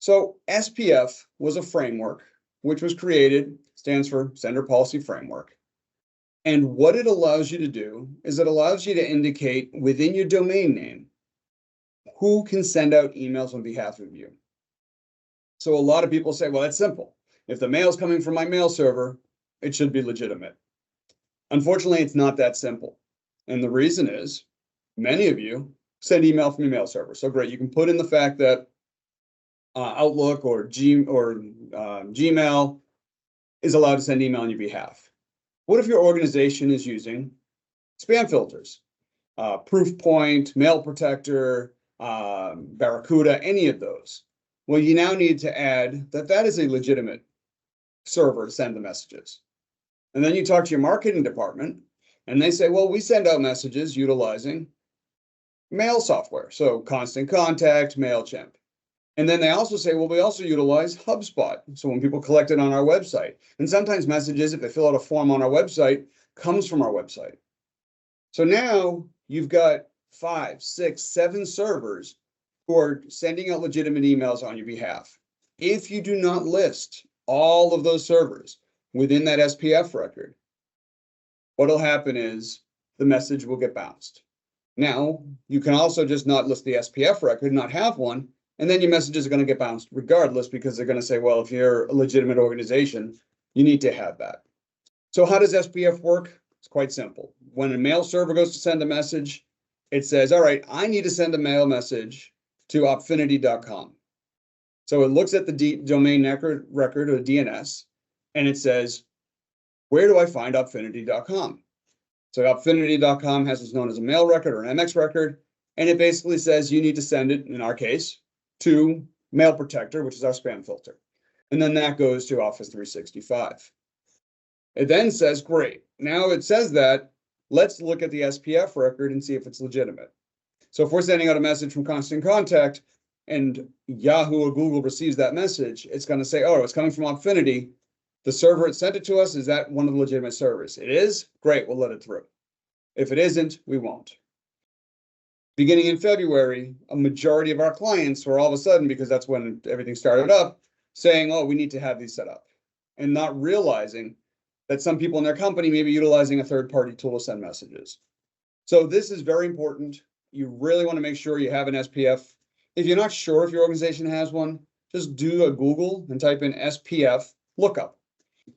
So SPF was a framework which was created, stands for Sender Policy Framework. And what it allows you to do is it allows you to indicate within your domain name who can send out emails on behalf of you. So a lot of people say, well, that's simple. If the mail's coming from my mail server, it should be legitimate. Unfortunately, it's not that simple. And the reason is many of you send email from your mail server. So great, you can put in the fact that Outlook or Gmail is allowed to send email on your behalf. What if your organization is using spam filters, Proofpoint, Mail Protector, Barracuda, any of those? Well, you now need to add that that is a legitimate server to send the messages. And then you talk to your marketing department and they say, well, we send out messages utilizing mail software. So Constant Contact, MailChimp. And then they also say, well, we also utilize HubSpot. So when people collect it on our website, and sometimes messages, if they fill out a form on our website, comes from our website. So now you've got 5, 6, 7 servers who are sending out legitimate emails on your behalf. If you do not list all of those servers within that SPF record, what'll happen is the message will get bounced. Now, you can also just not list the SPF record, not have one, and then your messages are going to get bounced regardless because they're going to say, well, if you're a legitimate organization, you need to have that. So how does SPF work? It's quite simple. When a mail server goes to send a message, it says, all right, I need to send a mail message to Opfinity.com. So it looks at the domain record or DNS, and it says, where do I find Opfinity.com? So Opfinity.com has what's known as a mail record or an MX record, and it basically says you need to send it, in our case, to Mail Protector, which is our spam filter. And then that goes to Office 365. It then says, great, now it says that, let's look at the SPF record and see if it's legitimate. So if we're sending out a message from Constant Contact and Yahoo or Google receives that message, it's going to say, oh, it's coming from Opfinity. The server that sent it to us, is that one of the legitimate servers? It is? Great, we'll let it through. If it isn't, we won't. Beginning in February, a majority of our clients were all of a sudden, because that's when everything started up, saying, oh, we need to have these set up, and not realizing that some people in their company may be utilizing a third-party tool to send messages. So this is very important. You really want to make sure you have an SPF. If you're not sure if your organization has one, just do a Google and type in SPF lookup.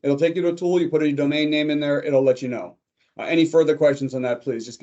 It'll take you to a tool, you put a domain name in there, it'll let you know. Any further questions on that, please just